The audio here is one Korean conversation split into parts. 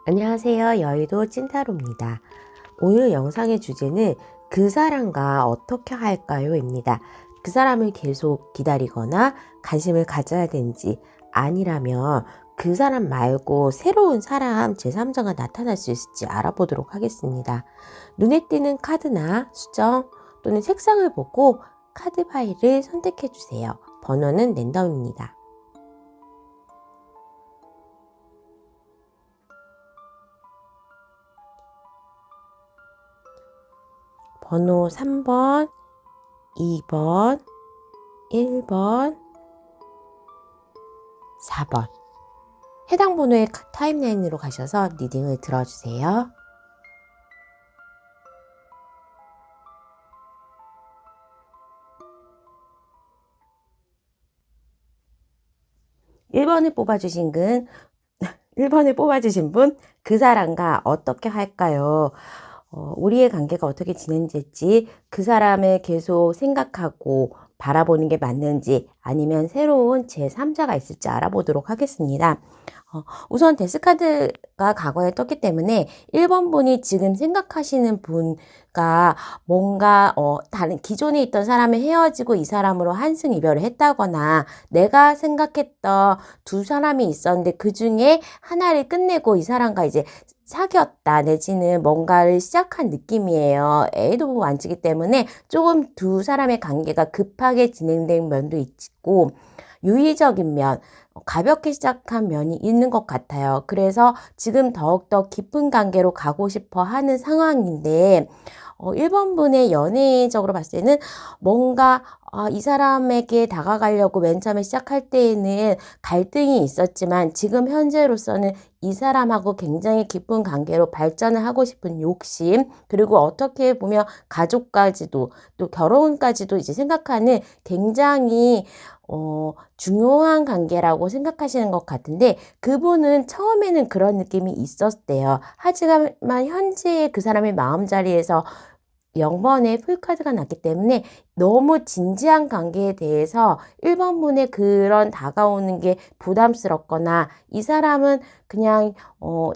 안녕하세요. 여의도 찐타로입니다. 오늘 영상의 주제는 그 사람과 어떻게 할까요? 입니다. 그 사람을 계속 기다리거나 관심을 가져야 되는지, 아니라면 그 사람 말고 새로운 사람 제3자가 나타날 수 있을지 알아보도록 하겠습니다. 눈에 띄는 카드나 수정 또는 색상을 보고 카드 파일을 선택해 주세요. 번호는 랜덤입니다. 번호 3번, 2번, 1번, 4번. 해당 번호의 타임라인으로 가셔서 리딩을 들어주세요. 1번을 뽑아주신 분, 1번을 뽑아주신 분, 그 사람과 어떻게 할까요? 우리의 관계가 어떻게 진행될지, 그 사람을 계속 생각하고 바라보는 게 맞는지, 아니면 새로운 제3자가 있을지 알아보도록 하겠습니다. 우선 데스카드가 과거에 떴기 때문에 1번 분이 지금 생각하시는 분과 뭔가 다른 기존에 있던 사람이 헤어지고 이 사람으로 한승 이별을 했다거나, 내가 생각했던 두 사람이 있었는데 그 중에 하나를 끝내고 이 사람과 이제 사귀었다 내지는 뭔가를 시작한 느낌이에요. A도 보고 안 치기 때문에 조금 두 사람의 관계가 급하게 진행된 면도 있고, 유의적인 면, 가볍게 시작한 면이 있는 것 같아요. 그래서 지금 더욱더 깊은 관계로 가고 싶어 하는 상황인데, 1번 분의 연애적으로 봤을 때는 뭔가 이 사람에게 다가가려고 맨 처음에 시작할 때에는 갈등이 있었지만, 지금 현재로서는 이 사람하고 굉장히 깊은 관계로 발전을 하고 싶은 욕심, 그리고 어떻게 보면 가족까지도 또 결혼까지도 이제 생각하는 굉장히 중요한 관계라고 생각하시는 것 같은데, 그분은 처음에는 그런 느낌이 있었대요. 하지만 현재 그 사람의 마음자리에서 0번의 풀카드가 났기 때문에 너무 진지한 관계에 대해서 1번 분의 그런 다가오는 게 부담스럽거나, 이 사람은 그냥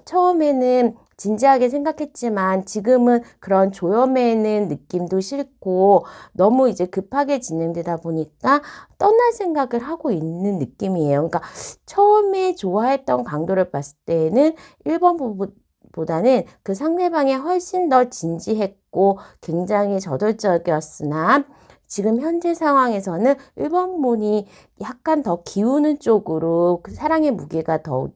처음에는 진지하게 생각했지만 지금은 그런 조여매는 느낌도 싫고 너무 이제 급하게 진행되다 보니까 떠날 생각을 하고 있는 느낌이에요. 그러니까 처음에 좋아했던 강도를 봤을 때는 1번 보다는 그 상대방이 훨씬 더 진지했고 굉장히 저돌적이었으나, 지금 현재 상황에서는 1번 분이 약간 더 기우는 쪽으로 그 사랑의 무게가 더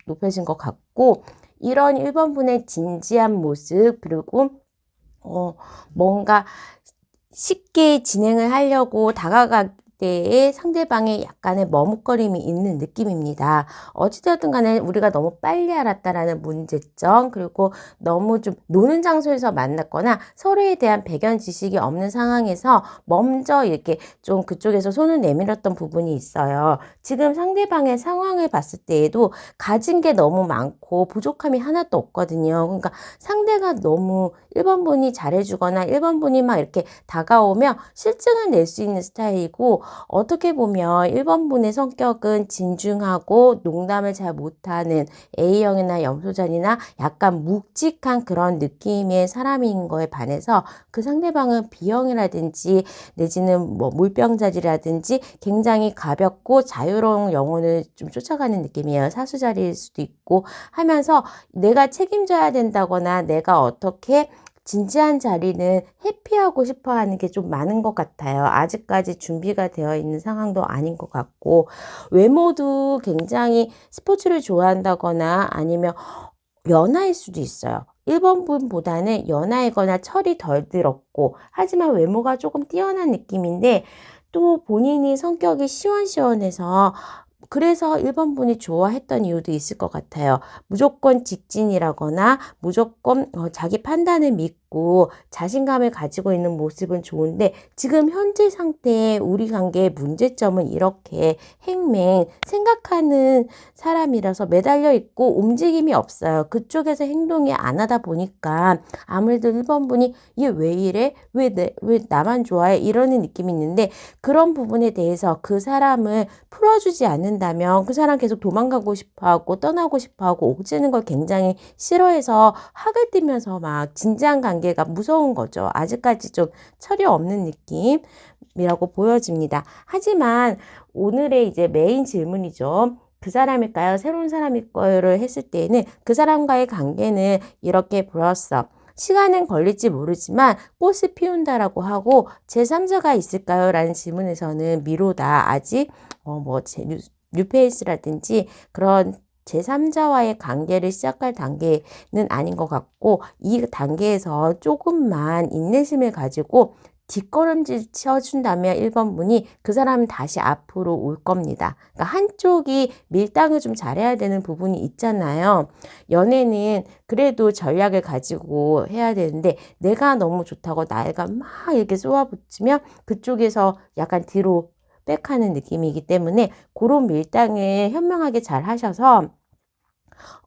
높여진 것 같고, 이런 1번 분의 진지한 모습, 그리고 뭔가 쉽게 진행을 하려고 다가갈 때에 상대방의 약간의 머뭇거림이 있는 느낌입니다. 어찌되었든 간에 우리가 너무 빨리 알았다라는 문제점, 그리고 너무 좀 노는 장소에서 만났거나 서로에 대한 배경 지식이 없는 상황에서 먼저 이렇게 좀 그쪽에서 손을 내밀었던 부분이 있어요. 지금 상대방의 상황을 봤을 때에도 가진 게 너무 많고 부족함이 하나도 없거든요. 그러니까 상대가 너무 1번 분이 잘해주거나 1번 분이 막 이렇게 다가오면 실증을 낼 수 있는 스타일이고, 어떻게 보면 1번 분의 성격은 진중하고 농담을 잘 못하는 A형이나 염소전이나 약간 묵직한 그런 느낌의 사람인 거에 반해서, 그 상대방은 B형이라든지 내지는 뭐 물병자리라든지 굉장히 가볍고 자유로운 영혼을 좀 쫓아가는 느낌이에요. 사수자리일 수도 있고 하면서 내가 책임져야 된다거나 내가 어떻게 진지한 자리는 회피하고 싶어 하는 게 좀 많은 것 같아요. 아직까지 준비가 되어 있는 상황도 아닌 것 같고, 외모도 굉장히 스포츠를 좋아한다거나 아니면 연하일 수도 있어요. 1번 분보다는 연하이거나 철이 덜 들었고, 하지만 외모가 조금 뛰어난 느낌인데, 또 본인이 성격이 시원시원해서 그래서 1번 분이 좋아했던 이유도 있을 것 같아요. 무조건 직진이라거나 무조건 자기 판단을 믿고 자신감을 가지고 있는 모습은 좋은데, 지금 현재 상태의 우리 관계의 문제점은 이렇게 행맹 생각하는 사람이라서 매달려 있고 움직임이 없어요. 그쪽에서 행동이 안 하다 보니까 아무래도 1번 분이 얘 왜 이래? 왜 나만 좋아해? 이러는 느낌이 있는데, 그런 부분에 대해서 그 사람을 풀어주지 않는 않는다면 그 사람 계속 도망가고 싶어하고 떠나고 싶어하고 옥죄는 걸 굉장히 싫어해서 학을 띠면서 막 진지한 관계가 무서운 거죠. 아직까지 좀 철이 없는 느낌이라고 보여집니다. 하지만 오늘의 이제 메인 질문이죠. 그 사람일까요? 새로운 사람일까요?를 했을 때에는 그 사람과의 관계는 이렇게 보였어. 시간은 걸릴지 모르지만 꽃을 피운다라고 하고 제3자가 있을까요? 라는 질문에서는 미로다. 아직 뉴페이스라든지 그런 제3자와의 관계를 시작할 단계는 아닌 것 같고 이 단계에서 조금만 인내심을 가지고 뒷걸음질 치어준다면 1번 분이 그 사람은 다시 앞으로 올 겁니다. 그러니까 한쪽이 밀당을 좀 잘해야 되는 부분이 있잖아요. 연애는 그래도 전략을 가지고 해야 되는데 내가 너무 좋다고 나이가 막 이렇게 쏘아붙이면 그쪽에서 약간 뒤로 백하는 느낌이기 때문에 그런 밀당을 현명하게 잘 하셔서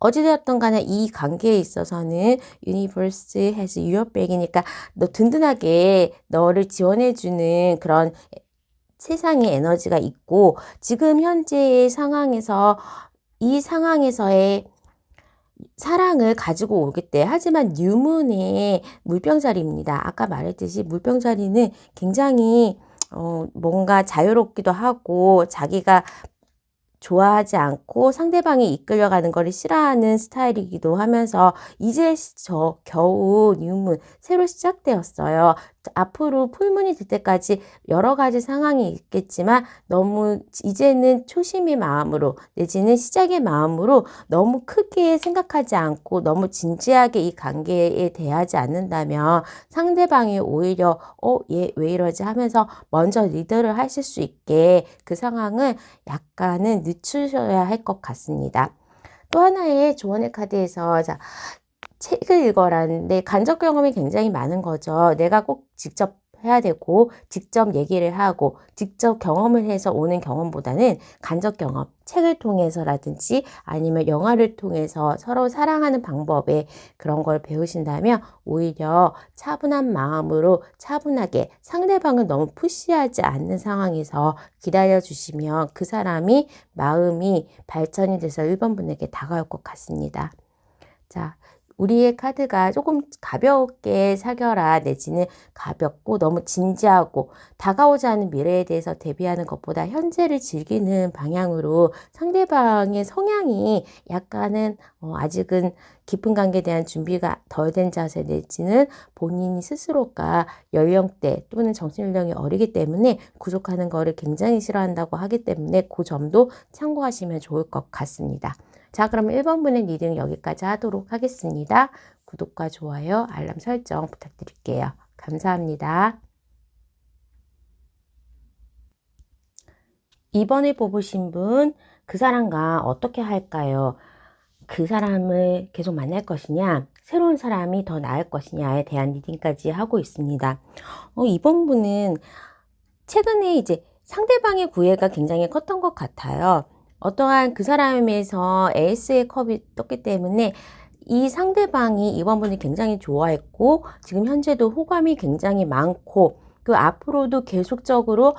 어찌되었던 간에 이 관계에 있어서는 Universe has your back이니까 너 든든하게 너를 지원해주는 그런 세상의 에너지가 있고 지금 현재의 상황에서 이 상황에서의 사랑을 가지고 오겠대. 하지만 뉴문의 물병자리입니다. 아까 말했듯이 물병자리는 굉장히 뭔가 자유롭기도 하고 자기가 좋아하지 않고 상대방이 이끌려가는 것을 싫어하는 스타일이기도 하면서 이제 겨우 뉴문 새로 시작되었어요. 앞으로 풀문이 될 때까지 여러 가지 상황이 있겠지만 너무 이제는 초심의 마음으로 내지는 시작의 마음으로 너무 크게 생각하지 않고 너무 진지하게 이 관계에 대하지 않는다면 상대방이 오히려 얘 왜 이러지 하면서 먼저 리더를 하실 수 있게 그 상황을 약간은 늦추셔야 할 것 같습니다. 또 하나의 조언의 카드에서 책을 읽어라는데 간접 경험이 굉장히 많은 거죠. 내가 꼭 직접 해야 되고 직접 얘기를 하고 직접 경험을 해서 오는 경험보다는 간접 경험, 책을 통해서라든지 아니면 영화를 통해서 서로 사랑하는 방법에 그런 걸 배우신다면 오히려 차분한 마음으로 차분하게 상대방을 너무 푸시하지 않는 상황에서 기다려주시면 그 사람이 마음이 발전이 돼서 1번 분에게 다가올 것 같습니다. 자, 우리의 카드가 조금 가볍게 사겨라 내지는 가볍고 너무 진지하고 다가오지 않은 미래에 대해서 대비하는 것보다 현재를 즐기는 방향으로 상대방의 성향이 약간은 아직은 깊은 관계에 대한 준비가 덜 된 자세 내지는 본인이 스스로가 연령대 또는 정신연령이 어리기 때문에 구속하는 거를 굉장히 싫어한다고 하기 때문에 그 점도 참고하시면 좋을 것 같습니다. 자, 그럼 1번 분의 리딩 여기까지 하도록 하겠습니다. 구독과 좋아요, 알람 설정 부탁드릴게요. 감사합니다. 2번을 뽑으신 분, 그 사람과 어떻게 할까요? 그 사람을 계속 만날 것이냐, 새로운 사람이 더 나을 것이냐에 대한 리딩까지 하고 있습니다. 2번 분은 최근에 이제 상대방의 구애가 굉장히 컸던 것 같아요. 어떠한 그 사람에서 에이스의 컵이 떴기 때문에 이 상대방이 이번 분이 굉장히 좋아했고 지금 현재도 호감이 굉장히 많고 그 앞으로도 계속적으로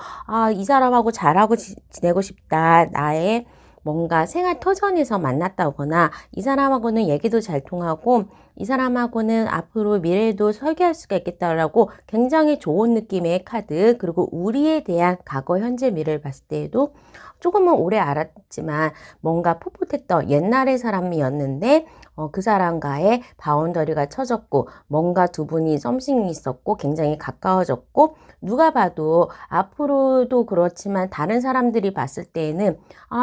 이 사람하고 잘하고 지내고 싶다. 나의 뭔가 생활 터전에서 만났다거나 이 사람하고는 얘기도 잘 통하고 이 사람하고는 앞으로 미래에도 설계할 수가 있겠다라고 굉장히 좋은 느낌의 카드 그리고 우리에 대한 과거 현재 미래를 봤을 때에도 조금은 오래 알았지만 뭔가 풋풋했던 옛날의 사람이었는데 그 사람과의 바운더리가 쳐졌고 뭔가 두 분이 썸씽이 있었고 굉장히 가까워졌고 누가 봐도 앞으로도 그렇지만 다른 사람들이 봤을 때에는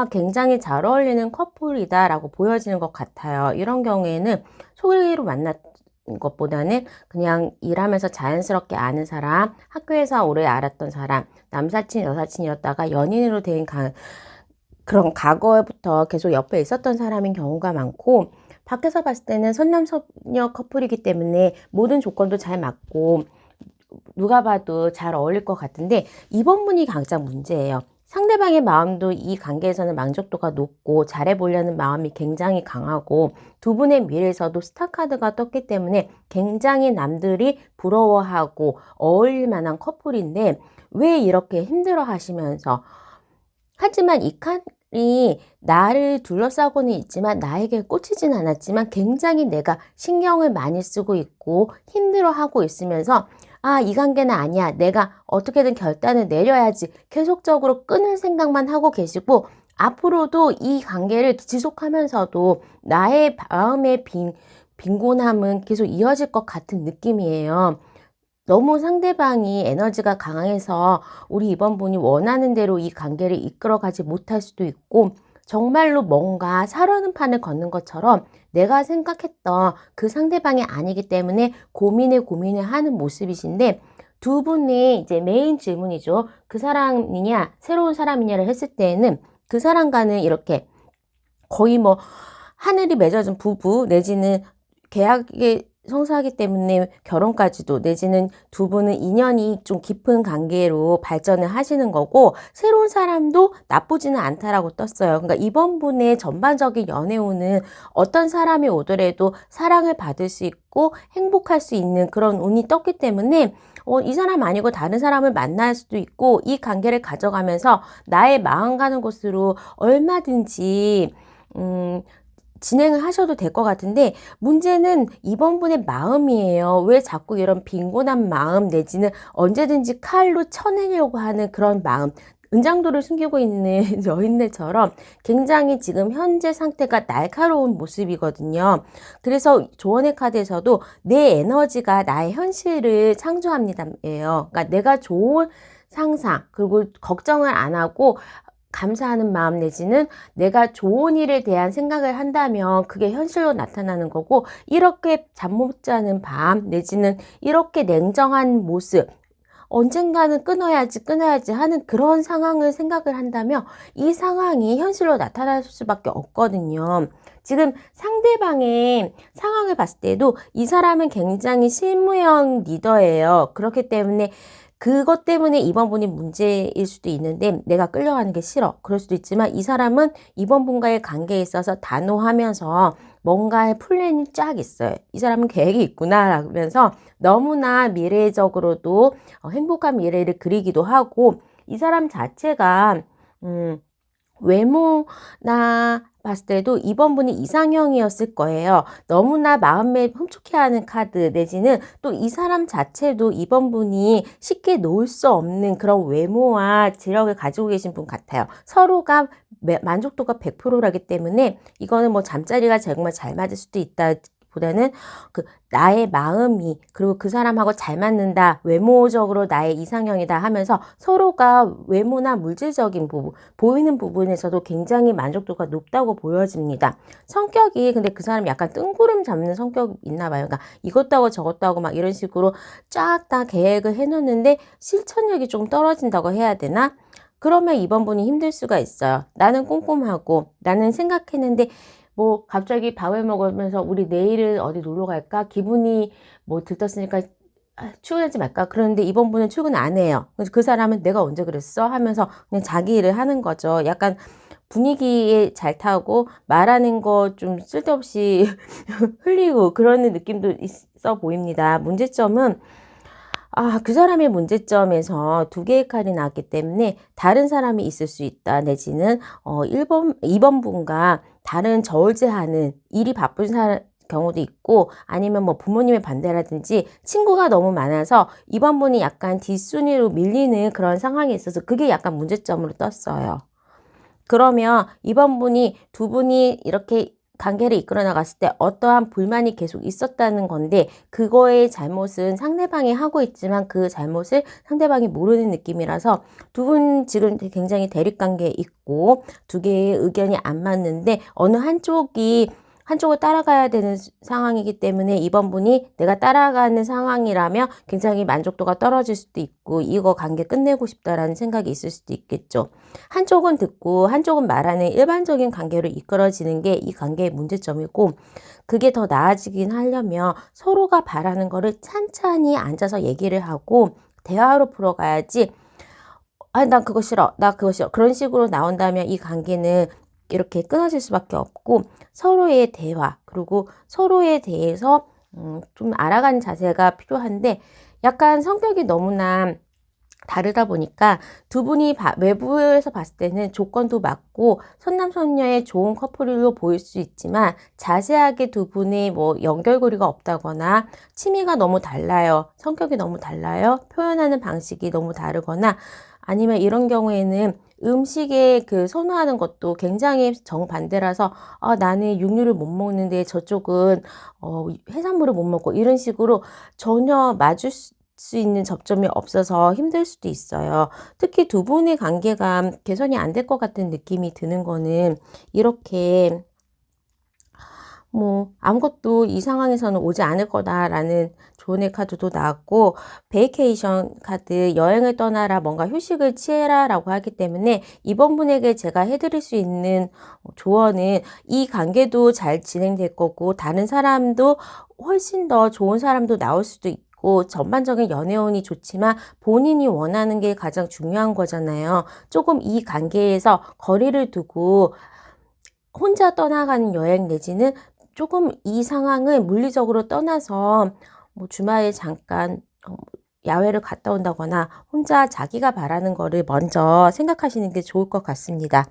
굉장히 잘 어울리는 커플이다 라고 보여지는 것 같아요. 이런 경우에는 소개로 만났 것보다는 그냥 일하면서 자연스럽게 아는 사람, 학교에서 오래 알았던 사람, 남사친, 여사친이었다가 연인으로 된 그런 과거부터 계속 옆에 있었던 사람인 경우가 많고 밖에서 봤을 때는 선남선녀 커플이기 때문에 모든 조건도 잘 맞고 누가 봐도 잘 어울릴 것 같은데 이번 분이 가장 문제예요. 상대방의 마음도 이 관계에서는 만족도가 높고 잘해보려는 마음이 굉장히 강하고 두 분의 미래에서도 스타카드가 떴기 때문에 굉장히 남들이 부러워하고 어울릴 만한 커플인데 왜 이렇게 힘들어 하시면서 하지만 나를 둘러싸고는 있지만 나에게 꽂히진 않았지만 굉장히 내가 신경을 많이 쓰고 있고 힘들어하고 있으면서 아, 이 관계는 아니야. 내가 어떻게든 결단을 내려야지. 계속적으로 끊을 생각만 하고 계시고 앞으로도 이 관계를 지속하면서도 나의 마음의 빈곤함은 계속 이어질 것 같은 느낌이에요. 너무 상대방이 에너지가 강해서 우리 이번 분이 원하는 대로 이 관계를 이끌어가지 못할 수도 있고 정말로 뭔가 사려는 판을 걷는 것처럼 내가 생각했던 그 상대방이 아니기 때문에 고민을 하는 모습이신데 두 분의 이제 메인 질문이죠. 그 사람이냐 새로운 사람이냐를 했을 때에는 그 사람과는 이렇게 거의 뭐 하늘이 맺어준 부부 내지는 계약에 성사하기 때문에 결혼까지도 내지는 두 분은 인연이 좀 깊은 관계로 발전을 하시는 거고 새로운 사람도 나쁘지는 않다라고 떴어요. 그러니까 이번 분의 전반적인 연애운은 어떤 사람이 오더라도 사랑을 받을 수 있고 행복할 수 있는 그런 운이 떴기 때문에 이 사람 아니고 다른 사람을 만날 수도 있고 이 관계를 가져가면서 나의 마음 가는 곳으로 얼마든지 진행을 하셔도 될 것 같은데 문제는 이번 분의 마음이에요. 왜 자꾸 이런 빈곤한 마음 내지는 언제든지 칼로 쳐내려고 하는 그런 마음. 은장도를 숨기고 있는 여인들처럼 굉장히 지금 현재 상태가 날카로운 모습이거든요. 그래서 조언의 카드에서도 내 에너지가 나의 현실을 창조합니다예요. 그러니까 내가 좋은 상상 그리고 걱정을 안 하고 감사하는 마음 내지는 내가 좋은 일에 대한 생각을 한다면 그게 현실로 나타나는 거고 이렇게 잠 못 자는 밤 내지는 이렇게 냉정한 모습 언젠가는 끊어야지 하는 그런 상황을 생각을 한다면 이 상황이 현실로 나타날 수밖에 없거든요. 지금 상대방의 상황을 봤을 때도 이 사람은 굉장히 실무형 리더예요. 그렇기 때문에 그것 때문에 이번 분이 문제일 수도 있는데 내가 끌려가는 게 싫어. 그럴 수도 있지만 이 사람은 이번 분과의 관계에 있어서 단호하면서 뭔가의 플랜이 쫙 있어요. 이 사람은 계획이 있구나 라면서 너무나 미래적으로도 행복한 미래를 그리기도 하고 이 사람 자체가 외모나 봤을 때도 이번 분이 이상형이었을 거예요. 너무나 마음에 흡족해하는 카드 내지는 또 이 사람 자체도 이번 분이 쉽게 놓을 수 없는 그런 외모와 지력을 가지고 계신 분 같아요. 서로가 만족도가 100%라기 때문에 이거는 뭐 잠자리가 정말 잘 맞을 수도 있다. 보다는 그 나의 마음이 그리고 그 사람하고 잘 맞는다 외모적으로 나의 이상형이다 하면서 서로가 외모나 물질적인 부분 보이는 부분에서도 굉장히 만족도가 높다고 보여집니다. 성격이 근데 그 사람이 약간 뜬구름 잡는 성격이 있나 봐요. 그러니까 이것도 하고 저것도 하고 막 이런 식으로 쫙 다 계획을 해놓는데 실천력이 좀 떨어진다고 해야 되나? 그러면 이번 분이 힘들 수가 있어요. 나는 꼼꼼하고 나는 생각했는데 뭐 갑자기 밥을 먹으면서 우리 내일은 어디 놀러 갈까? 기분이 뭐 들떴으니까 출근하지 말까? 그런데 이번 분은 출근 안 해요. 그래서 그 사람은 내가 언제 그랬어? 하면서 그냥 자기 일을 하는 거죠. 약간 분위기에 잘 타고 말하는 거 좀 쓸데없이 흘리고 그러는 느낌도 있어 보입니다. 문제점은 그 사람의 문제점에서 두 개의 칼이 나왔기 때문에 다른 사람이 있을 수 있다. 내지는 2번 분과 다른 저울질하는 일이 바쁜 경우도 있고 아니면 뭐 부모님의 반대라든지 친구가 너무 많아서 이번 분이 약간 뒷순위로 밀리는 그런 상황이 있어서 그게 약간 문제점으로 떴어요. 그러면 이번 분이 두 분이 이렇게 관계를 이끌어 나갔을 때 어떠한 불만이 계속 있었다는 건데 그거의 잘못은 상대방이 하고 있지만 그 잘못을 상대방이 모르는 느낌이라서 두 분 지금 굉장히 대립관계에 있고 두 개의 의견이 안 맞는데 어느 한쪽을 따라가야 되는 상황이기 때문에 이번 분이 내가 따라가는 상황이라면 굉장히 만족도가 떨어질 수도 있고 이거 관계 끝내고 싶다라는 생각이 있을 수도 있겠죠. 한쪽은 듣고 한쪽은 말하는 일반적인 관계로 이끌어지는 게 이 관계의 문제점이고 그게 더 나아지긴 하려면 서로가 바라는 거를 찬찬히 앉아서 얘기를 하고 대화로 풀어가야지 난 그거 싫어. 나 그거 싫어. 그런 식으로 나온다면 이 관계는 이렇게 끊어질 수밖에 없고 서로의 대화 그리고 서로에 대해서 좀 알아가는 자세가 필요한데 약간 성격이 너무나 다르다 보니까 두 분이 외부에서 봤을 때는 조건도 맞고 선남선녀의 좋은 커플로 보일 수 있지만 자세하게 두 분이 뭐 연결고리가 없다거나 취미가 너무 달라요. 성격이 너무 달라요. 표현하는 방식이 너무 다르거나 아니면 이런 경우에는 음식에 그 선호하는 것도 굉장히 정반대라서 나는 육류를 못 먹는데 저쪽은 해산물을 못 먹고 이런 식으로 전혀 맞을 수 있는 접점이 없어서 힘들 수도 있어요. 특히 두 분의 관계가 개선이 안 될 것 같은 느낌이 드는 거는 이렇게 뭐 아무것도 이 상황에서는 오지 않을 거다라는 조언의 카드도 나왔고 베이케이션 카드 여행을 떠나라 뭔가 휴식을 취해라 라고 하기 때문에 이번 분에게 제가 해드릴 수 있는 조언은 이 관계도 잘 진행될 거고 다른 사람도 훨씬 더 좋은 사람도 나올 수도 있고 전반적인 연애운이 좋지만 본인이 원하는 게 가장 중요한 거잖아요. 조금 이 관계에서 거리를 두고 혼자 떠나가는 여행 내지는 조금 이 상황을 물리적으로 떠나서 뭐 주말에 잠깐 야외를 갔다 온다거나 혼자 자기가 바라는 거를 먼저 생각하시는 게 좋을 것 같습니다.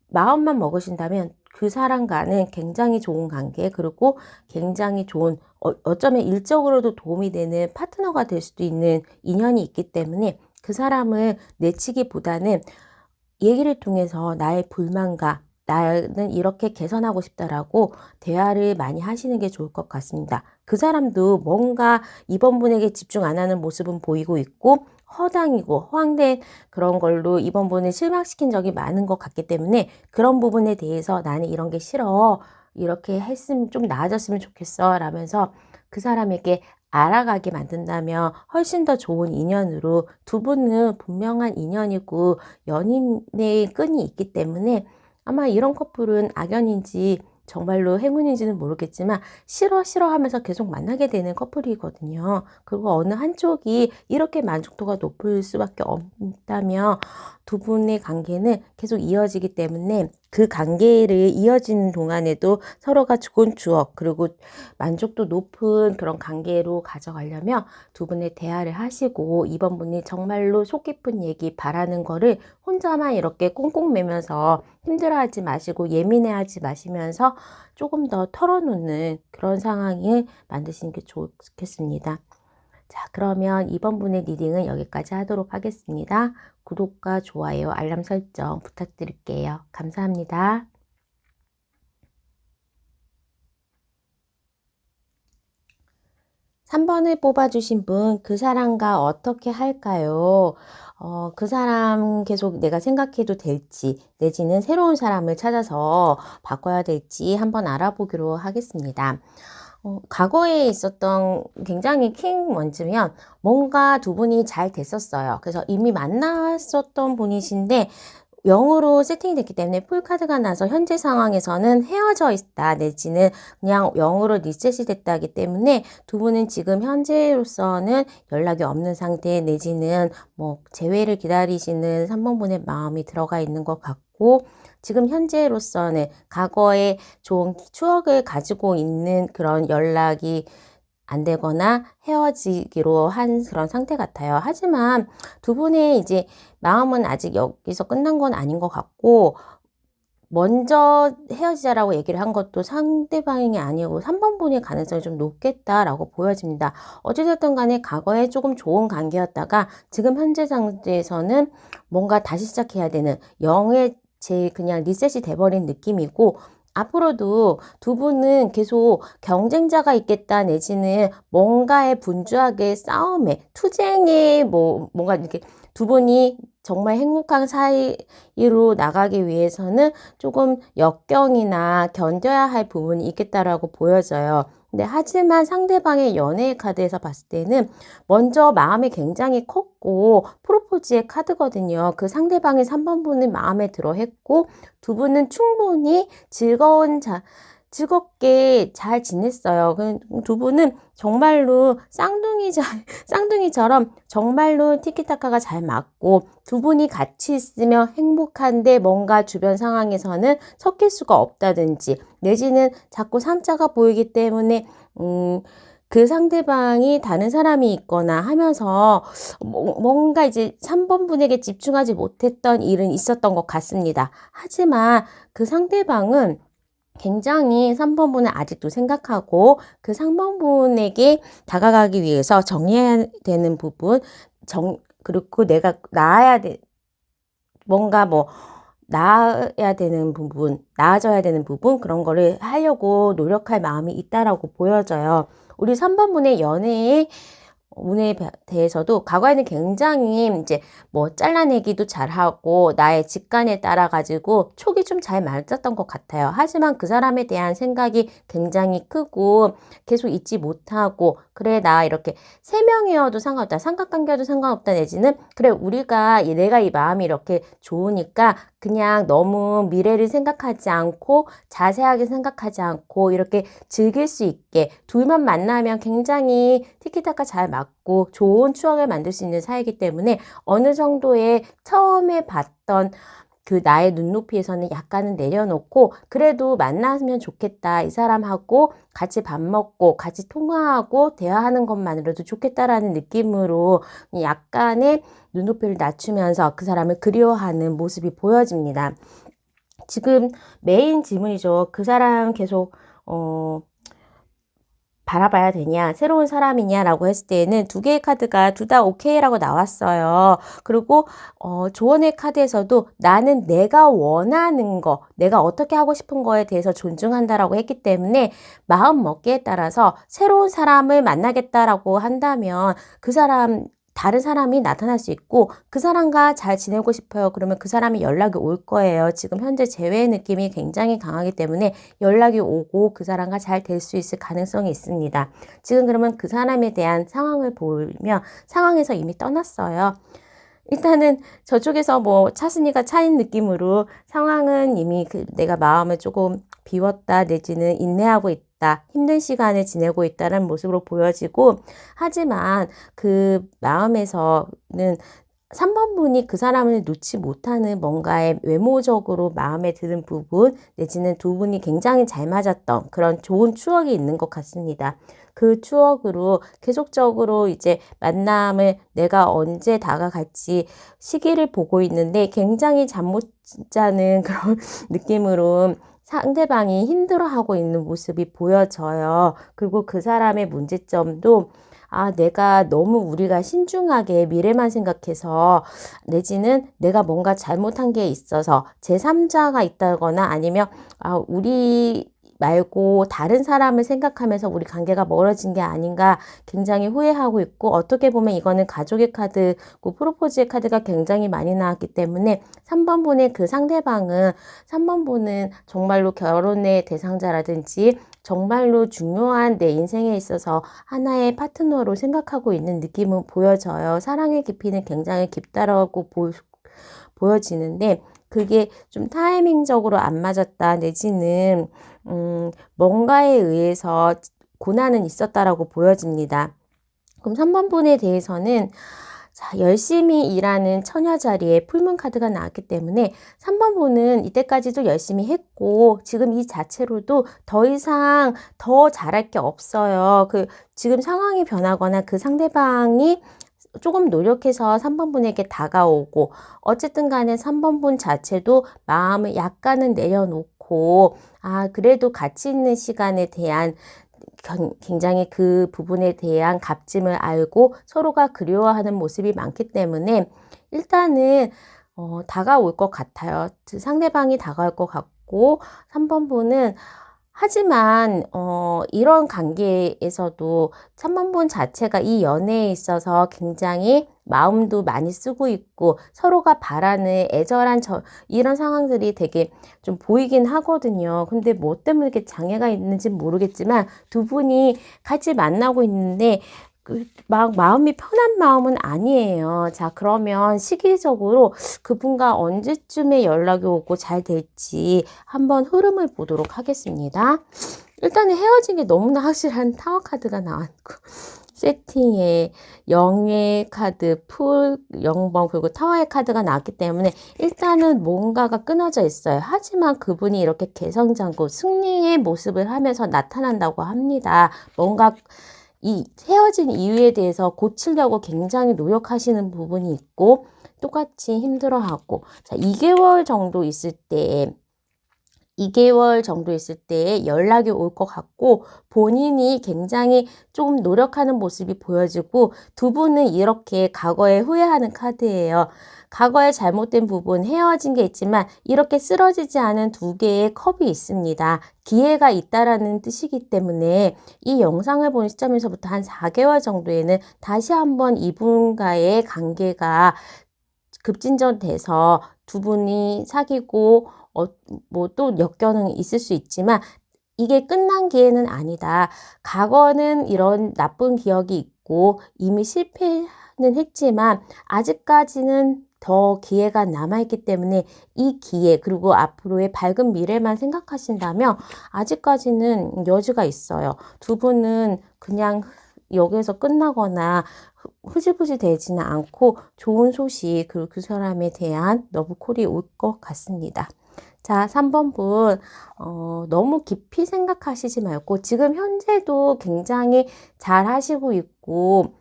마음만 먹으신다면 그 사람과는 굉장히 좋은 관계 그리고 굉장히 좋은 어쩌면 일적으로도 도움이 되는 파트너가 될 수도 있는 인연이 있기 때문에 그 사람을 내치기보다는 얘기를 통해서 나의 불만과 나는 이렇게 개선하고 싶다라고 대화를 많이 하시는 게 좋을 것 같습니다. 그 사람도 뭔가 이번 분에게 집중 안 하는 모습은 보이고 있고 허당이고 허황된 그런 걸로 이번 분을 실망시킨 적이 많은 것 같기 때문에 그런 부분에 대해서 나는 이런 게 싫어. 이렇게 했으면 좀 나아졌으면 좋겠어. 라면서 그 사람에게 알아가게 만든다면 훨씬 더 좋은 인연으로 두 분은 분명한 인연이고 연인의 끈이 있기 때문에 아마 이런 커플은 악연인지 정말로 행운인지는 모르겠지만 싫어 하면서 계속 만나게 되는 커플이거든요. 그리고 어느 한쪽이 이렇게 만족도가 높을 수밖에 없다면 두 분의 관계는 계속 이어지기 때문에 그 관계를 이어지는 동안에도 서로가 좋은 추억 그리고 만족도 높은 그런 관계로 가져가려면 두 분의 대화를 하시고 이번 분이 정말로 속 깊은 얘기 바라는 거를 혼자만 이렇게 꽁꽁 매면서 힘들어하지 마시고 예민해하지 마시면서 조금 더 털어놓는 그런 상황을 만드시는 게 좋겠습니다. 자, 그러면 이번 분의 리딩은 여기까지 하도록 하겠습니다. 구독과 좋아요, 알람 설정 부탁드릴게요. 감사합니다. 3번을 뽑아주신 분, 그 사람과 어떻게 할까요? 그 사람 계속 내가 생각해도 될지, 내지는 새로운 사람을 찾아서 바꿔야 될지 한번 알아보기로 하겠습니다. 과거에 있었던 굉장히 킹 먼지면 뭔가 두 분이 잘 됐었어요. 그래서 이미 만났었던 분이신데 0으로 세팅이 됐기 때문에 풀카드가 나서 현재 상황에서는 헤어져 있다 내지는 그냥 0으로 리셋이 됐다기 때문에 두 분은 지금 현재로서는 연락이 없는 상태 내지는 뭐 재회를 기다리시는 3번 분의 마음이 들어가 있는 것 같고 지금 현재로서는 과거에 좋은 추억을 가지고 있는 그런 연락이 안 되거나 헤어지기로 한 그런 상태 같아요. 하지만 두 분의 이제 마음은 아직 여기서 끝난 건 아닌 것 같고 먼저 헤어지자라고 얘기를 한 것도 상대방이 아니고 3번 분의 가능성이 좀 높겠다라고 보여집니다. 어찌됐든 간에 과거에 조금 좋은 관계였다가 지금 현재 상태에서는 뭔가 다시 시작해야 되는 0의 제 그냥 리셋이 돼버린 느낌이고 앞으로도 두 분은 계속 경쟁자가 있겠다 내지는 뭔가의 분주하게 싸움에 투쟁에 뭔가 이렇게 두 분이 정말 행복한 사이로 나가기 위해서는 조금 역경이나 견뎌야 할 부분이 있겠다라고 보여져요. 근데 하지만 상대방의 연애의 카드에서 봤을 때는 먼저 마음이 굉장히 컸고 프로포즈의 카드거든요. 그 상대방의 3번 분은 마음에 들어 했고 두 분은 충분히 즐겁게 잘 지냈어요. 두 분은 정말로 쌍둥이처럼 정말로 티키타카가 잘 맞고 두 분이 같이 있으면 행복한데 뭔가 주변 상황에서는 섞일 수가 없다든지 내지는 자꾸 3자가 보이기 때문에 그 상대방이 다른 사람이 있거나 하면서 뭔가 이제 3번 분에게 집중하지 못했던 일은 있었던 것 같습니다. 하지만 그 상대방은 굉장히 3번 분을 아직도 생각하고 그 3번 분에게 다가가기 위해서 정리해야 되는 부분, 그리고 내가 뭔가 나아야 되는 부분, 나아져야 되는 부분, 그런 거를 하려고 노력할 마음이 있다라고 보여져요. 우리 3번 분의 연애에 운에 대해서도 과거에는 굉장히 이제 잘라내기도 잘하고 나의 직관에 따라 가지고 촉이 좀 잘 맞았던 것 같아요. 하지만 그 사람에 대한 생각이 굉장히 크고 계속 잊지 못하고, 그래 나 이렇게 3명이어도 상관없다, 삼각관계여도 상관없다, 내지는 그래 내가 이 마음이 이렇게 좋으니까 그냥 너무 미래를 생각하지 않고 자세하게 생각하지 않고 이렇게 즐길 수 있게, 둘만 만나면 굉장히 티키타카 잘 맞고 좋은 추억을 만들 수 있는 사이이기 때문에 어느 정도의 처음에 봤던 그 나의 눈높이에서는 약간은 내려놓고, 그래도 만나면 좋겠다, 이 사람하고 같이 밥 먹고 같이 통화하고 대화하는 것만으로도 좋겠다라는 느낌으로 약간의 눈높이를 낮추면서 그 사람을 그리워하는 모습이 보여집니다. 지금 메인 질문이죠. 그 사람 계속 바라봐야 되냐, 새로운 사람이냐라고 했을 때에는 2개의 카드가 둘 다 오케이라고 나왔어요. 그리고 조언의 카드에서도 나는 내가 원하는 거, 내가 어떻게 하고 싶은 거에 대해서 존중한다라고 했기 때문에 마음 먹기에 따라서 새로운 사람을 만나겠다라고 한다면 다른 사람이 나타날 수 있고, 그 사람과 잘 지내고 싶어요. 그러면 그 사람이 연락이 올 거예요. 지금 현재 재회의 느낌이 굉장히 강하기 때문에 연락이 오고 그 사람과 잘 될 수 있을 가능성이 있습니다. 지금 그러면 그 사람에 대한 상황을 보면 상황에서 이미 떠났어요. 일단은 저쪽에서 차순위가 차인 느낌으로 상황은 이미 내가 마음을 조금 비웠다, 내지는 인내하고 있다, 힘든 시간을 지내고 있다는 모습으로 보여지고, 하지만 그 마음에서는 3번 분이 그 사람을 놓지 못하는 뭔가의 외모적으로 마음에 드는 부분, 내지는 두 분이 굉장히 잘 맞았던 그런 좋은 추억이 있는 것 같습니다. 그 추억으로 계속적으로 이제 만남을 내가 언제 다가갈지 시기를 보고 있는데 굉장히 잠 못 자는 그런 느낌으로 상대방이 힘들어하고 있는 모습이 보여져요. 그리고 그 사람의 문제점도 내가 너무 우리가 신중하게 미래만 생각해서, 내지는 내가 뭔가 잘못한 게 있어서 제3자가 있다거나 아니면 우리 말고 다른 사람을 생각하면서 우리 관계가 멀어진 게 아닌가 굉장히 후회하고 있고, 어떻게 보면 이거는 가족의 카드고 프로포즈의 카드가 굉장히 많이 나왔기 때문에 3번 분의 그 상대방은 3번 분은 정말로 결혼의 대상자라든지 정말로 중요한 내 인생에 있어서 하나의 파트너로 생각하고 있는 느낌은 보여져요. 사랑의 깊이는 굉장히 깊다라고 보여지는데, 그게 좀 타이밍적으로 안 맞았다, 내지는 뭔가에 의해서 고난은 있었다라고 보여집니다. 그럼 3번 분에 대해서는 열심히 일하는 처녀 자리에 풀문 카드가 나왔기 때문에 3번 분은 이때까지도 열심히 했고 지금 이 자체로도 더 이상 더 잘할 게 없어요. 지금 상황이 변하거나 그 상대방이 조금 노력해서 3번 분에게 다가오고, 어쨌든 간에 3번 분 자체도 마음을 약간은 내려놓고 그래도 가치 있는 시간에 대한 굉장히 그 부분에 대한 값짐을 알고 서로가 그리워하는 모습이 많기 때문에 일단은 다가올 것 같아요. 상대방이 다가올 것 같고, 3번 분은 하지만 이런 관계에서도 3번 분 자체가 이 연애에 있어서 굉장히 마음도 많이 쓰고 있고 서로가 바라는 애절한 이런 상황들이 되게 좀 보이긴 하거든요. 근데 뭐 때문에 이렇게 장애가 있는지 모르겠지만 두 분이 같이 만나고 있는데 마음이 편한 마음은 아니에요. 자, 그러면 시기적으로 그분과 언제쯤에 연락이 오고 잘 될지 한번 흐름을 보도록 하겠습니다. 일단은 헤어진 게 너무나 확실한 타워 카드가 나왔고, 세팅에 영의 카드, 풀, 0번, 그리고 타워의 카드가 나왔기 때문에 일단은 뭔가가 끊어져 있어요. 하지만 그분이 이렇게 개성장구, 승리의 모습을 하면서 나타난다고 합니다. 뭔가 이 헤어진 이유에 대해서 고치려고 굉장히 노력하시는 부분이 있고 똑같이 힘들어하고 자, 2개월 정도 있을 때 2개월 정도 있을 때 연락이 올 것 같고 본인이 굉장히 좀 노력하는 모습이 보여지고 두 분은 이렇게 과거에 후회하는 카드예요. 과거에 잘못된 부분 헤어진 게 있지만 이렇게 쓰러지지 않은 두 개의 컵이 있습니다. 기회가 있다라는 뜻이기 때문에 이 영상을 본 시점에서부터 한 4개월 정도에는 다시 한번 이분과의 관계가 급진전돼서 두 분이 사귀고 뭐 또 역경은 있을 수 있지만 이게 끝난 기회는 아니다. 과거는 이런 나쁜 기억이 있고 이미 실패는 했지만 아직까지는 더 기회가 남아있기 때문에 이 기회 그리고 앞으로의 밝은 미래만 생각하신다면 아직까지는 여지가 있어요. 두 분은 그냥 여기에서 끝나거나 흐지부지 되지는 않고 좋은 소식 그리고 그 사람에 대한 러브콜이 올 것 같습니다. 자, 3번 분 너무 깊이 생각하시지 말고 지금 현재도 굉장히 잘 하시고 있고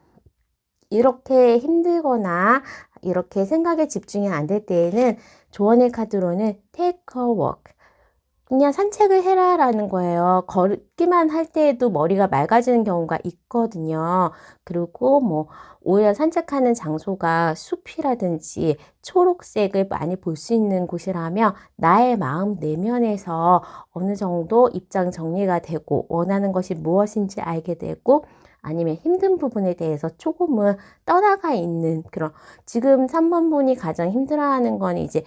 이렇게 힘들거나 이렇게 생각에 집중이 안 될 때에는 조언의 카드로는 take a walk 그냥 산책을 해라 라는 거예요. 걷기만 할 때에도 머리가 맑아지는 경우가 있거든요. 그리고 뭐 오히려 산책하는 장소가 숲이라든지 초록색을 많이 볼 수 있는 곳이라면 나의 마음 내면에서 어느 정도 입장 정리가 되고 원하는 것이 무엇인지 알게 되고 아니면 힘든 부분에 대해서 조금은 떠나가 있는 그런 지금 3번 분이 가장 힘들어하는 건 이제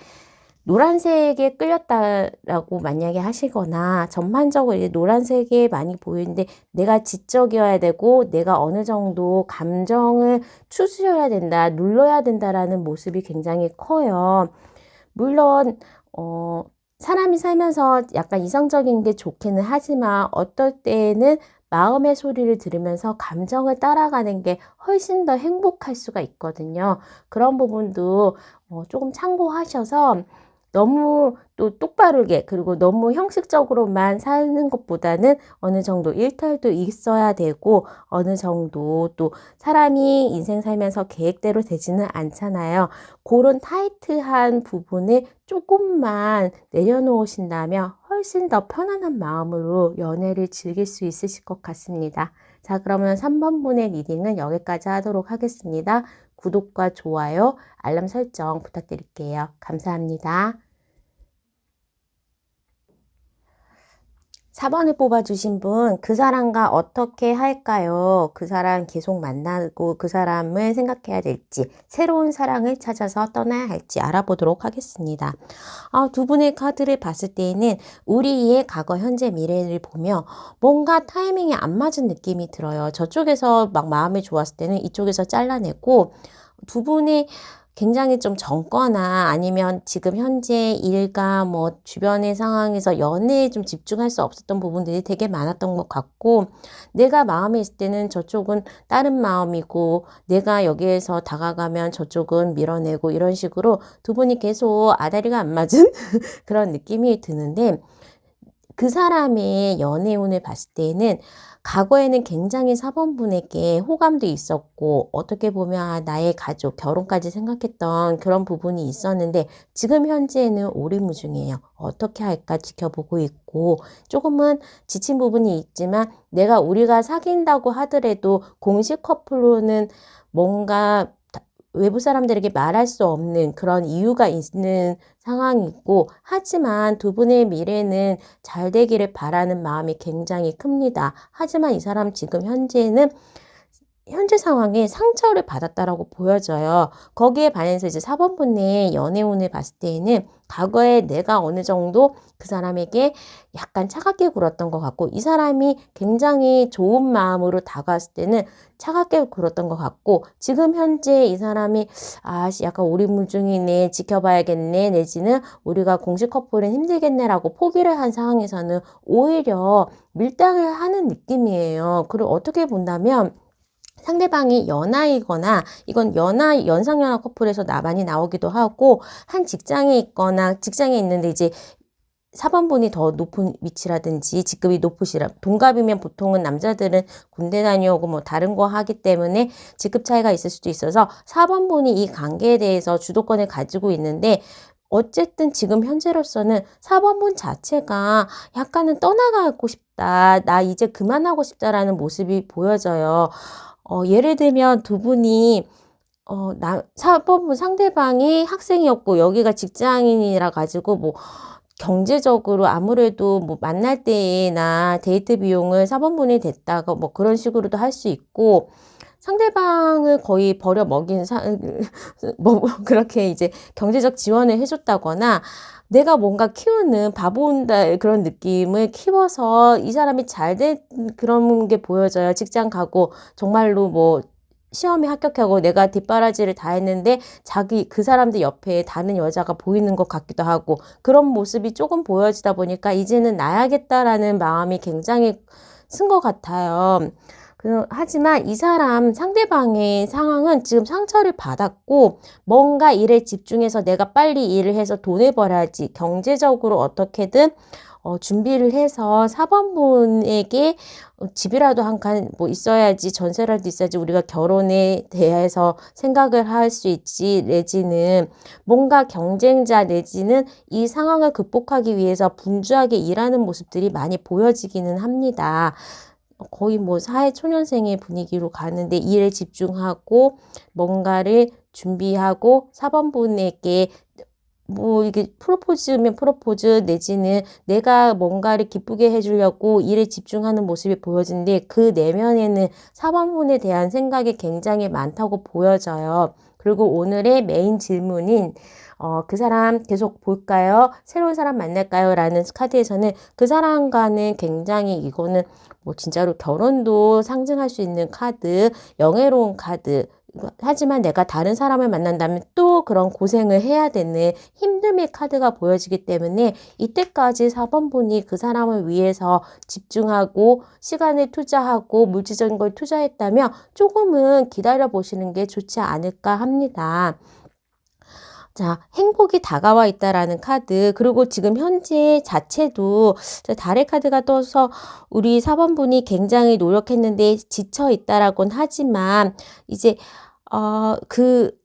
노란색에 끌렸다라고 만약에 하시거나 전반적으로 이제 노란색에 많이 보이는데 내가 지적이어야 되고 내가 어느 정도 감정을 추스려야 된다, 눌러야 된다라는 모습이 굉장히 커요. 물론 사람이 살면서 약간 이성적인 게 좋기는 하지만 어떨 때에는 마음의 소리를 들으면서 감정을 따라가는 게 훨씬 더 행복할 수가 있거든요. 그런 부분도 조금 참고하셔서 너무 또 똑바르게 그리고 너무 형식적으로만 사는 것보다는 어느 정도 일탈도 있어야 되고 어느 정도 또 사람이 인생 살면서 계획대로 되지는 않잖아요. 그런 타이트한 부분을 조금만 내려놓으신다면 훨씬 더 편안한 마음으로 연애를 즐길 수 있으실 것 같습니다. 자, 그러면 3번 분의 리딩은 여기까지 하도록 하겠습니다. 구독과 좋아요, 알람 설정 부탁드릴게요. 감사합니다. 4번을 뽑아주신 분, 그 사람과 어떻게 할까요? 그 사람 계속 만나고 그 사람을 생각해야 될지, 새로운 사랑을 찾아서 떠나야 할지 알아보도록 하겠습니다. 두 분의 카드를 봤을 때에는 우리의 과거, 현재, 미래를 보며 뭔가 타이밍이 안 맞은 느낌이 들어요. 저쪽에서 막 마음이 좋았을 때는 이쪽에서 잘라내고 두 분이 굉장히 좀 젊거나 아니면 지금 현재 일과 뭐 주변의 상황에서 연애에 좀 집중할 수 없었던 부분들이 되게 많았던 것 같고 내가 마음에 있을 때는 저쪽은 다른 마음이고 내가 여기에서 다가가면 저쪽은 밀어내고 이런 식으로 두 분이 계속 아다리가 안 맞은 그런 느낌이 드는데 그 사람의 연애운을 봤을 때는 과거에는 굉장히 4번 분에게 호감도 있었고 어떻게 보면 나의 가족, 결혼까지 생각했던 그런 부분이 있었는데 지금 현재는 오리무중이에요. 어떻게 할까 지켜보고 있고 조금은 지친 부분이 있지만 내가 우리가 사귄다고 하더라도 공식 커플로는 뭔가 외부 사람들에게 말할 수 없는 그런 이유가 있는 상황이고 하지만 두 분의 미래는 잘 되기를 바라는 마음이 굉장히 큽니다. 하지만 이 사람 지금 현재는 현재 상황에 상처를 받았다라고 보여져요. 거기에 반해서 이제 4번 분의 연애운을 봤을 때에는 과거에 내가 어느 정도 그 사람에게 약간 차갑게 굴었던 것 같고 이 사람이 굉장히 좋은 마음으로 다가왔을 때는 차갑게 굴었던 것 같고 지금 현재 이 사람이 약간 오리무중이네 지켜봐야겠네 내지는 우리가 공식 커플은 힘들겠네라고 포기를 한 상황에서는 오히려 밀당을 하는 느낌이에요. 그리고 어떻게 본다면 상대방이 연하이거나 이건 연상연하 커플에서 많이 나오기도 하고 한 직장에 있거나 직장에 있는데 이제 4번분이 더 높은 위치라든지 직급이 높으시라, 동갑이면 보통은 남자들은 군대 다녀오고 뭐 다른 거 하기 때문에 직급 차이가 있을 수도 있어서 4번분이 이 관계에 대해서 주도권을 가지고 있는데, 어쨌든 지금 현재로서는 4번분 자체가 약간은 떠나가고 싶다, 나 이제 그만하고 싶다라는 모습이 보여져요. 예를 들면 두 분이 4번분 상대방이 학생이었고 여기가 직장인이라 가지고 뭐 경제적으로 아무래도 뭐 만날 때나 데이트 비용을 4번분이 댔다가 뭐 그런 식으로도 할 수 있고, 상대방을 거의 버려먹인 뭐 그렇게 이제 경제적 지원을 해줬다거나, 내가 뭔가 키우는 바본다 그런 느낌을 키워서 이 사람이 잘 된 그런 게 보여져요. 직장 가고 정말로 뭐 시험에 합격하고 내가 뒷바라지를 다 했는데 그 사람들 옆에 다른 여자가 보이는 것 같기도 하고, 그런 모습이 조금 보여지다 보니까 이제는 나야겠다라는 마음이 굉장히 쓴 것 같아요. 하지만 이 사람 상대방의 상황은 지금 상처를 받았고, 뭔가 일에 집중해서 내가 빨리 일을 해서 돈을 벌어야지, 경제적으로 어떻게든 준비를 해서 4번분에게 집이라도 한 칸 뭐 있어야지, 전세라도 있어야지 우리가 결혼에 대해서 생각을 할 수 있지, 내지는 뭔가 경쟁자 내지는 이 상황을 극복하기 위해서 분주하게 일하는 모습들이 많이 보여지기는 합니다. 거의 뭐 사회초년생의 분위기로 가는데, 일에 집중하고 뭔가를 준비하고 4번분에게 뭐 이게 프로포즈면 프로포즈 내지는 내가 뭔가를 기쁘게 해주려고 일에 집중하는 모습이 보여지는데, 그 내면에는 4번분에 대한 생각이 굉장히 많다고 보여져요. 그리고 오늘의 메인 질문인 그 사람 계속 볼까요? 새로운 사람 만날까요? 라는 카드에서는 그 사람과는 굉장히, 이거는 뭐 진짜로 결혼도 상징할 수 있는 카드, 영예로운 카드, 하지만 내가 다른 사람을 만난다면 또 그런 고생을 해야 되는 힘듦의 카드가 보여지기 때문에, 이때까지 4번분이 그 사람을 위해서 집중하고 시간을 투자하고 물질적인 걸 투자했다면 조금은 기다려 보시는 게 좋지 않을까 합니다. 자, 행복이 다가와 있다라는 카드, 그리고 지금 현재 자체도 달의 카드가 떠서 우리 4번분이 굉장히 노력했는데 지쳐 있다라고는 하지만, 이제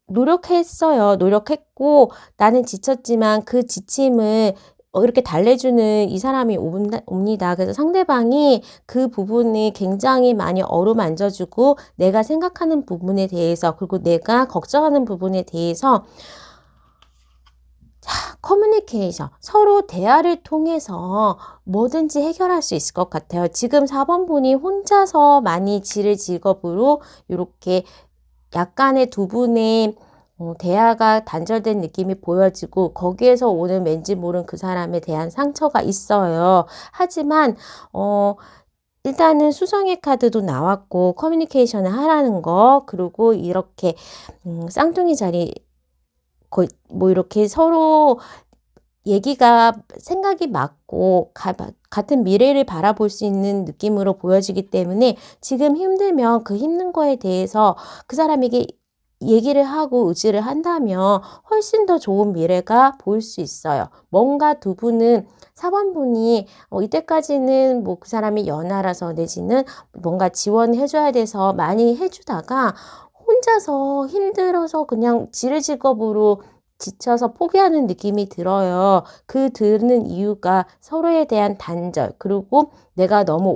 노력했어요. 노력했고 나는 지쳤지만 그 지침을 이렇게 달래주는 이 사람이 옵니다. 그래서 상대방이 그 부분이 굉장히 많이 어루만져주고, 내가 생각하는 부분에 대해서, 그리고 내가 걱정하는 부분에 대해서 커뮤니케이션, 서로 대화를 통해서 뭐든지 해결할 수 있을 것 같아요. 지금 4번분이 혼자서 많이 지를 직업으로 이렇게 약간의 두 분의 대화가 단절된 느낌이 보여지고, 거기에서 오는 왠지 모른 그 사람에 대한 상처가 있어요. 하지만 일단은 수성의 카드도 나왔고, 커뮤니케이션을 하라는 거, 그리고 이렇게 쌍둥이 자리, 뭐 이렇게 서로 생각이 맞고 같은 미래를 바라볼 수 있는 느낌으로 보여지기 때문에, 지금 힘들면 그 힘든 거에 대해서 그 사람에게 얘기를 하고 의지를 한다면 훨씬 더 좋은 미래가 보일 수 있어요. 뭔가 두 분은 4번분이 이때까지는 뭐 그 사람이 연하라서 내지는 뭔가 지원해줘야 돼서 많이 해주다가 혼자서 힘들어서 그냥 지르직업으로 지쳐서 포기하는 느낌이 들어요. 그 드는 이유가 서로에 대한 단절, 그리고 내가 너무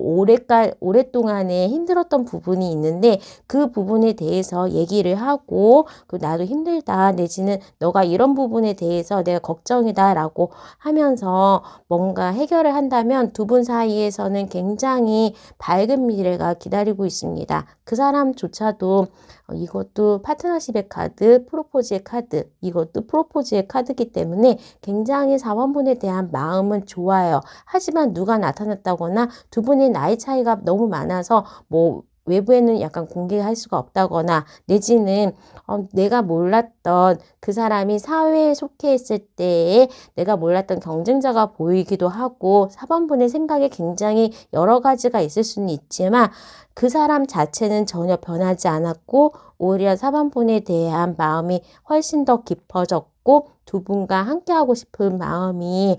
오랫동안에 힘들었던 부분이 있는데 그 부분에 대해서 얘기를 하고, 나도 힘들다 내지는 너가 이런 부분에 대해서 내가 걱정이다 라고 하면서 뭔가 해결을 한다면 두 분 사이에서는 굉장히 밝은 미래가 기다리고 있습니다. 그 사람조차도 이것도 파트너십의 카드, 프로포즈의 카드, 이것도 프로포즈의 카드이기 때문에 굉장히 4번분에 대한 마음은 좋아요. 하지만 누가 나타났다거나 두 분의 나이 차이가 너무 많아서 뭐 외부에는 약간 공개할 수가 없다거나, 내지는 내가 몰랐던 그 사람이 사회에 속해 있을 때에 내가 몰랐던 경쟁자가 보이기도 하고, 4번분의 생각에 굉장히 여러 가지가 있을 수는 있지만 그 사람 자체는 전혀 변하지 않았고, 오히려 4번분에 대한 마음이 훨씬 더 깊어졌고 두 분과 함께하고 싶은 마음이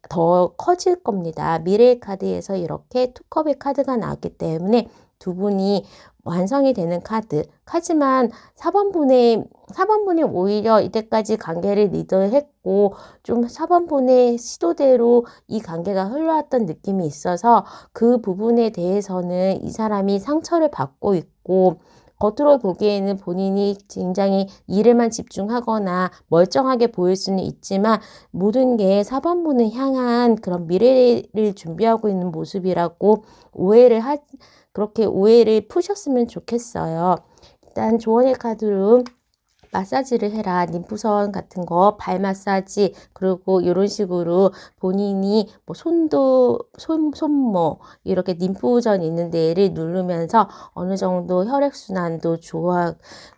더 커질 겁니다. 미래의 카드에서 이렇게 투컵의 카드가 나왔기 때문에 두 분이 완성이 되는 카드. 하지만 4번분이 오히려 이때까지 관계를 리드했고 좀 4번분의 시도대로 이 관계가 흘러왔던 느낌이 있어서 그 부분에 대해서는 이 사람이 상처를 받고 있고 겉으로 보기에는 본인이 굉장히 일에만 집중하거나 멀쩡하게 보일 수는 있지만 모든 게 4번분을 향한 그런 미래를 준비하고 있는 모습이라고 그렇게 오해를 푸셨으면 좋겠어요. 일단 조언의 카드로 마사지를 해라. 림프선 같은 거, 발 마사지, 그리고 이런 식으로 본인이 뭐 손모, 이렇게 림프전 있는 데를 누르면서 어느 정도 혈액순환도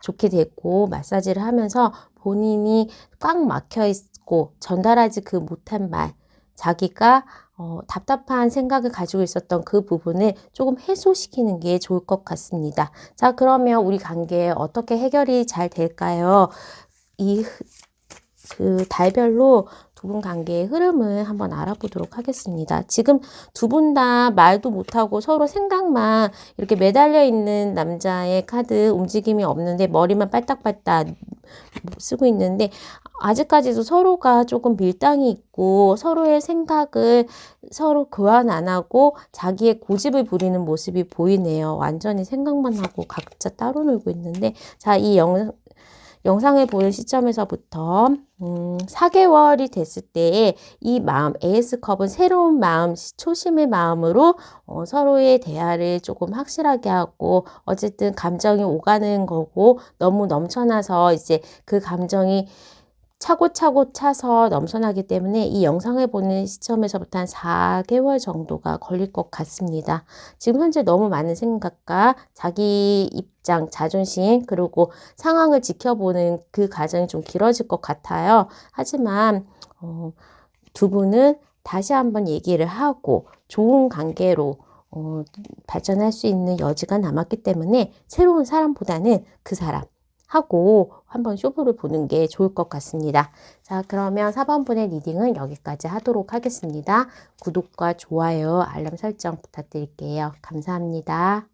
좋게 되고, 마사지를 하면서 본인이 꽉 막혀 있고, 전달하지 못한 말, 자기가 답답한 생각을 가지고 있었던 그 부분을 조금 해소시키는 게 좋을 것 같습니다. 자, 그러면 우리 관계 어떻게 해결이 잘 될까요? 그 달별로 두 분 관계의 흐름을 한번 알아보도록 하겠습니다. 지금 두 분 다 말도 못하고 서로 생각만 이렇게 매달려 있는 남자의 카드 움직임이 없는데 머리만 빨딱빨딱 쓰고 있는데 아직까지도 서로가 조금 밀당이 있고 서로의 생각을 서로 교환 안 하고 자기의 고집을 부리는 모습이 보이네요. 완전히 생각만 하고 각자 따로 놀고 있는데 자, 이 영상을 보는 시점에서부터 4개월이 됐을 때에 이 마음, 에이스컵은 새로운 마음, 초심의 마음으로 서로의 대화를 조금 확실하게 하고 어쨌든 감정이 오가는 거고 너무 넘쳐나서 이제 그 감정이 차고차고 차서 넘쳐나기 때문에 이 영상을 보는 시점에서부터 한 4개월 정도가 걸릴 것 같습니다. 지금 현재 너무 많은 생각과 자기 입장, 자존심, 그리고 상황을 지켜보는 그 과정이 좀 길어질 것 같아요. 하지만 두 분은 다시 한번 얘기를 하고 좋은 관계로 발전할 수 있는 여지가 남았기 때문에 새로운 사람보다는 그 사람 하고 한번 쇼부를 보는 게 좋을 것 같습니다. 자, 그러면 4번분의 리딩은 여기까지 하도록 하겠습니다. 구독과 좋아요, 알람 설정 부탁드릴게요. 감사합니다.